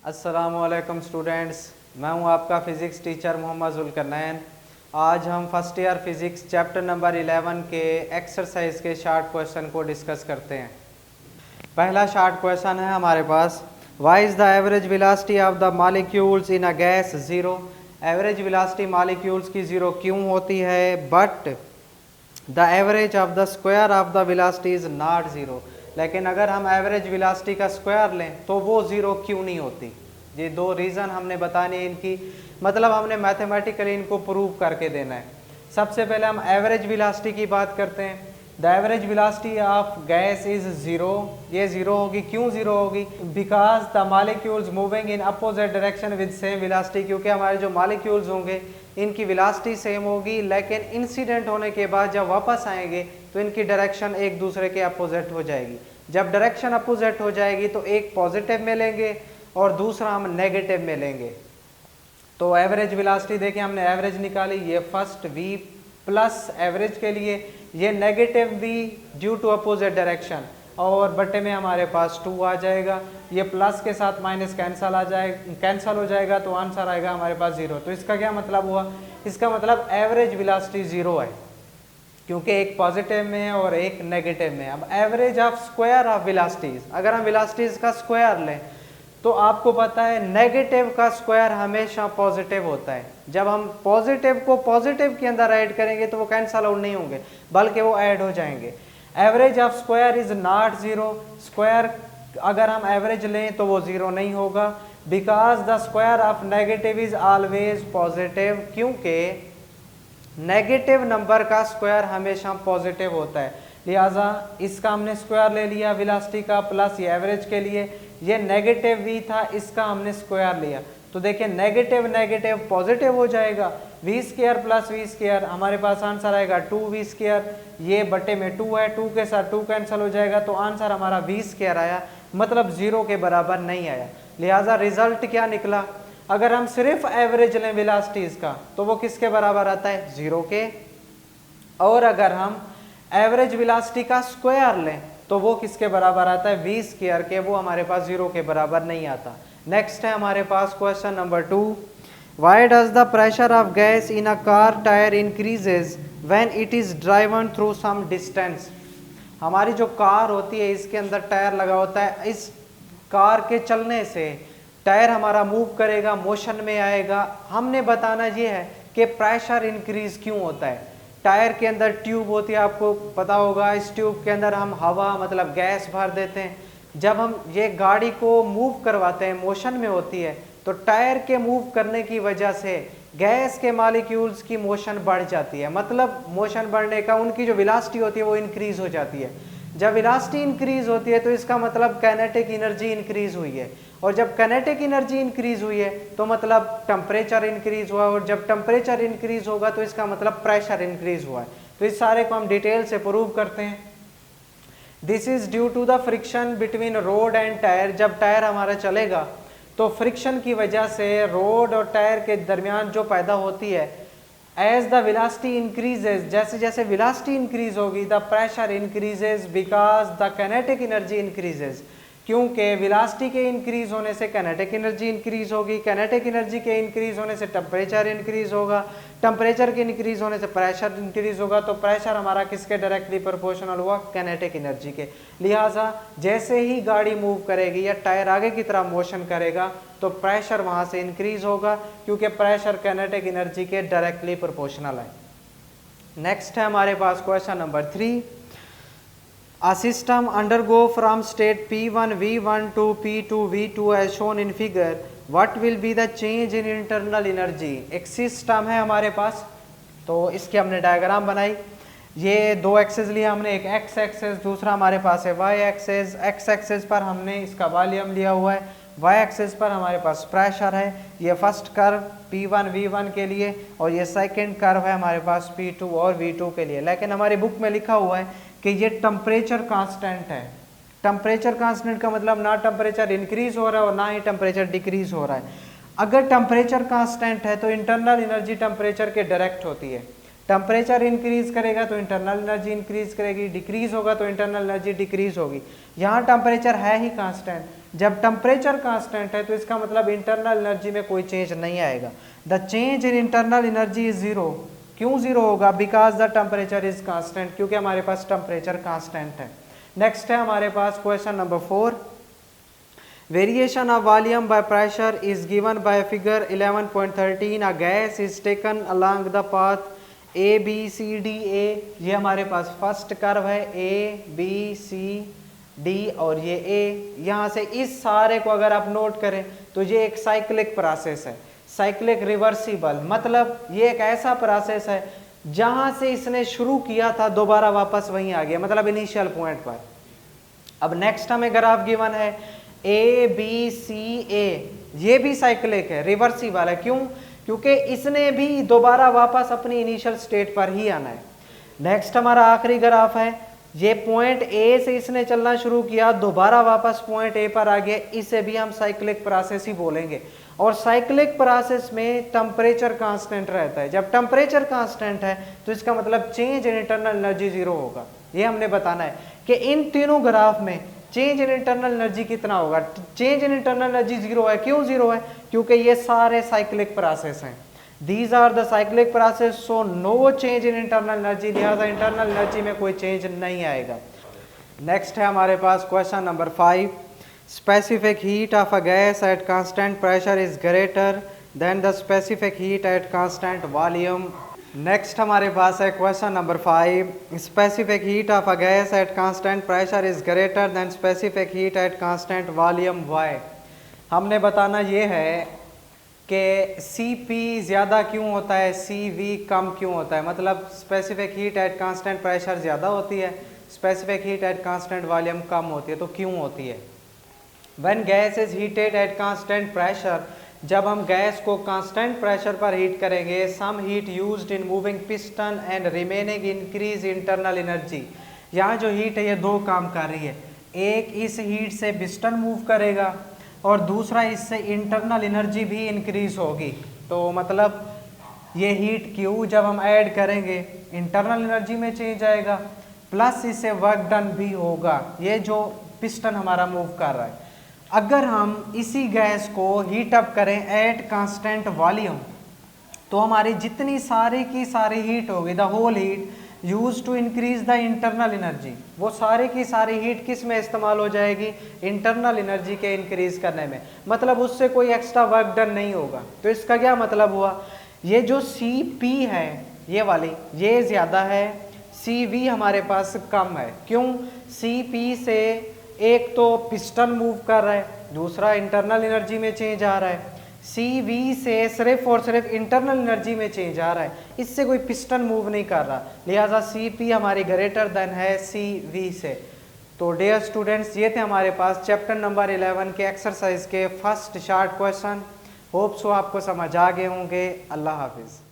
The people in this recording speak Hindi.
अस्सलामुअलैकुम स्टूडेंट्स, मैं हूं आपका फ़िज़िक्स टीचर मोहम्मद ज़ुल्करनैन। आज हम first year physics chapter number 11 के एक्सरसाइज के शार्ट क्वेश्चन को डिस्कस करते हैं। पहला शार्ट क्वेश्चन है हमारे पास, why is the average velocity of the molecules in a gas zero. Average velocity molecules की ज़ीरो क्यों होती है, but the average of the square of the velocity is not zero. लेकिन अगर हम एवरेज वेलोसिटी का स्क्वायर लें तो वो ज़ीरो क्यों नहीं होती। ये दो रीज़न हमने बताने इनकी, मतलब हमने मैथमेटिकली इनको प्रूव करके देना है। सबसे पहले हम एवरेज वेलोसिटी की बात करते हैं। The average velocity of gas is zero. ये ज़ीरो होगी, क्यों ज़ीरो होगी? Because the molecules moving in opposite direction with same velocity. क्योंकि हमारे जो मॉलिक्यूल्स होंगे इनकी वेलोसिटी सेम होगी, लेकिन इंसिडेंट होने के बाद जब वापस आएंगे तो इनकी डायरेक्शन एक दूसरे के अपोजिट हो जाएगी। जब डायरेक्शन अपोजिट हो जाएगी तो एक पॉजिटिव में लेंगे और दूसरा हम नेगेटिव में लेंगे। तो एवरेज वेलोसिटी देखिए, हमने एवरेज निकाली, ये फर्स्ट v प्लस एवरेज के लिए, ये negative v due to opposite direction, और बट्टे में हमारे पास 2 आ जाएगा। ये प्लस के साथ माइनस कैंसल हो जाएगा तो आंसर आएगा हमारे पास 0। तो इसका क्या मतलब हुआ? इसका मतलब एवरेज वेलोसिटी 0 है, क्योंकि एक पॉजिटिव में है और एक नेगेटिव में है। अब average of square of velocities, अगर हम वेलोसिटीज का स्क्वायर लें तो आपको पता है नेगेटिव का स्क्वायर हमेशा पॉजिटिव होता है। जब हम पॉजिटिव को पॉजिटिव के अंदर ऐड करेंगे तो वो कैंसल आउट नहीं होंगे, बल्कि वो ऐड हो जाएंगे। Average of square is not zero. Square अगर हम एवरेज लें तो वो ज़ीरो नहीं होगा, because the square of negative is always positive. क्योंकि नेगेटिव नंबर का स्क्वायर हमेशा पॉजिटिव होता है, लिहाजा इसका हमने स्क्वायर ले लिया वेलोसिटी का, प्लस ये एवरेज के लिए ये नेगेटिव v था, इसका हमने स्क्वायर लिया। तो देखिए नेगेटिव नेगेटिव पॉजिटिव हो जाएगा, v square plus v square, हमारे पास आंसर आएगा 2v स्क्वायर। ये बटे में 2 है, 2 के साथ 2 कैंसिल हो जाएगा तो आंसर हमारा v स्क्वायर आया, मतलब 0 के बराबर नहीं आया। लिहाजा रिजल्ट क्या निकला? अगर हम सिर्फ एवरेज लें वेलोसिटीज का तो वो किसके बराबर आता है? 0 के। और अगर हम एवरेज वेलोसिटी का स्क्वायर लें तो वो किसके बराबर आता है? v स्क्वायर के। वो हमारे पास 0 के बराबर नहीं आता। नेक्स्ट है हमारे पास question number 2, why does the pressure of gas in a car tyre increases when it is driven through some distance. हमारी जो कार होती है इसके अंदर टायर लगा होता है, इस कार के चलने से टायर हमारा मूव करेगा, मोशन में आएगा। हमने बताना ये है कि प्रेशर इंक्रीज क्यों होता है। टायर के अंदर ट्यूब होती है, आपको पता होगा, इस ट्यूब के अंदर हम हवा मतलब गैस भर देते हैं। जब हम ये गाड़ी को मूव करवाते हैं, मोशन में होती है, तो टायर के मूव करने की वजह से गैस के मॉलिक्यूल्स की मोशन बढ़ जाती है। मतलब मोशन बढ़ने का उनकी जो वेलोसिटी होती है वो इंक्रीज हो जाती है। जब वेलोसिटी इंक्रीज होती है तो इसका मतलब काइनेटिक एनर्जी इंक्रीज हुई है, और जब काइनेटिक एनर्जी इंक्रीज हुई है तो मतलब टेम्परेचर इंक्रीज हुआ, और जब टेम्परेचर इंक्रीज होगा तो इसका मतलब प्रेशर इंक्रीज हुआ है। तो इस सारे को हम डिटेल से प्रूव करते हैं। This is due to the friction between road and tyre. जब टायर हमारा चलेगा तो फ्रिक्शन की वजह से रोड और टायर के दरमियान जो पैदा होती है, एज द वेलोसिटी इंक्रीजेज, जैसे जैसे वेलोसिटी इंक्रीज होगी the pressure increases because the kinetic energy increases. क्योंकि वेलोसिटी के इंक्रीज होने से काइनेटिक एनर्जी इंक्रीज होगी, काइनेटिक एनर्जी के इंक्रीज होने से टेम्परेचर इंक्रीज होगा, टेम्परेचर के इंक्रीज होने से प्रेशर इंक्रीज होगा। तो प्रेशर हमारा किसके डायरेक्टली प्रोपोर्शनल हुआ? काइनेटिक एनर्जी के। लिहाजा जैसे ही गाड़ी मूव करेगी या टायर आगे की तरफ मोशन करेगा तो प्रेशर वहाँ से इंक्रीज होगा, क्योंकि प्रेशर काइनेटिक एनर्जी के डायरेक्टली प्रोपोर्शनल है। नेक्स्ट है हमारे पास question number 3, a system undergo from state P1 V1 to P2 V2 as shown in figure, what will be the change in internal energy। एक सिस्टम है हमारे पास, तो इसकी हमने डायग्राम बनाई। ये दो एक्सेस लिया हमने, एक एक्स एक्सेस, दूसरा हमारे पास है वाई एक्सेस। एक्स एक्सेस पर हमने इसका वॉल्यूम लिया हुआ है, वाई एक्सेस पर हमारे पास प्रेशर है। ये फर्स्ट कर्व P1 V1 के लिए और ये सेकंड कर्व है हमारे पास P2 और V2 के लिए। लेकिन हमारी बुक में लिखा हुआ है कि ये टेम्परेचर कांस्टेंट है। टेम्परेचर कांस्टेंट का मतलब ना टेम्परेचर इंक्रीज हो रहा है और ना ही टेम्परेचर डिक्रीज हो रहा है। अगर टेम्परेचर कांस्टेंट है तो इंटरनल एनर्जी टेम्परेचर के डायरेक्ट होती है। टेम्परेचर इंक्रीज करेगा तो इंटरनल एनर्जी इंक्रीज करेगी, डिक्रीज होगा तो इंटरनल एनर्जी डिक्रीज होगी। यहाँ टेम्परेचर है ही कांस्टेंट, जब टेम्परेचर कांस्टेंट है तो इसका मतलब इंटरनल एनर्जी में कोई चेंज नहीं आएगा। The change in internal energy is zero. क्यों जीरो होगा? Because the temperature is constant, क्योंकि हमारे पास टेम्परेचर कांस्टेंट है। नेक्स्ट है हमारे पास question number 4। Variation of volume by pressure is given by figure 11.13। A gas is taken along the path A B C D A. ये हमारे पास फर्स्ट कर्व है, ए बी सी डी और ये ए। यहाँ से इस सारे को अगर आप नोट करें तो ये एक साइक्लिक प्रोसेस है, साइक्लिक रिवर्सिबल। मतलब ये एक ऐसा प्रोसेस है जहाँ से इसने शुरू किया था दोबारा वापस वहीं आ गया, मतलब इनिशियल पॉइंट पर। अब नेक्स्ट हमें ग्राफ गिवन है ए बी सी ए, ये भी साइक्लिक है, रिवर्सिबल है। क्यों? क्योंकि इसने भी दोबारा वापस अपनी इनिशियल स्टेट पर ही आना है। नेक्स्ट हमारा आखिरी ग्राफ है, ये पॉइंट ए से इसने चलना शुरू किया, दोबारा वापस पॉइंट ए पर आ गया, इसे भी हम साइक्लिक प्रोसेस ही बोलेंगे। और साइक्लिक प्रोसेस में टेम्परेचर कांस्टेंट रहता है। जब टेम्परेचर कांस्टेंट है तो इसका मतलब change in internal energy zero होगा। ये हमने बताना है कि इन तीनों ग्राफ में चेंज इन इंटरनल एनर्जी कितना होगा। Change in internal energy zero है। क्यों जीरो है? क्योंकि ये सारे साइक्लिक प्रोसेस हैं। These are the cyclic process, so no change in internal energy, लिहाजा इंटरनल एनर्जी में कोई चेंज नहीं आएगा। नेक्स्ट है हमारे पास question number 5। Specific heat of a gas at constant pressure is greater than the specific heat at constant volume. Next हमारे पास है question number 5। Specific heat of a gas at constant pressure is greater than specific heat at constant volume. Why? हमने बताना ये है कि Cp ज़्यादा क्यों होता है, Cv कम क्यों होता है। मतलब specific heat at constant pressure ज़्यादा होती है, specific heat at constant volume कम होती है। तो क्यों होती है? When gas is heated at constant pressure, जब हम गैस को कांस्टेंट प्रेशर पर हीट करेंगे, some heat used in moving piston and remaining increase internal energy. यहाँ जो हीट है ये दो काम कर रही है। एक, इस हीट से पिस्टन मूव करेगा और दूसरा, इससे इंटरनल एनर्जी भी इंक्रीज होगी। तो मतलब ये हीट क्यू जब हम ऐड करेंगे इंटरनल एनर्जी में चेंज आएगा, प्लस इससे वर्क डन भी होगा, ये जो पिस्टन हमारा मूव कर रहा है। अगर हम इसी गैस को हीट अप करें एट कांस्टेंट वॉल्यूम तो हमारी जितनी सारी की सारी हीट होगी, the whole heat use to increase the internal energy, वो सारी की सारी हीट किस में इस्तेमाल हो जाएगी? इंटरनल एनर्जी के इंक्रीज करने में। मतलब उससे कोई एक्स्ट्रा वर्क डन नहीं होगा। तो इसका क्या मतलब हुआ? ये जो Cp है ये वाली, ये ज़्यादा है, Cv हमारे पास कम है। क्यों? Cp से एक तो पिस्टन मूव कर रहा है, दूसरा इंटरनल एनर्जी में चेंज आ रहा है। Cv से सिर्फ और सिर्फ इंटरनल एनर्जी में चेंज आ रहा है, इससे कोई पिस्टन मूव नहीं कर रहा, लिहाजा Cp हमारी ग्रेटर देन है Cv से। तो डियर स्टूडेंट्स, ये थे हमारे पास चैप्टर नंबर 11 के एक्सरसाइज के first short question. Hope so आपको समझ आ गए होंगे। अल्लाह हाफिज़।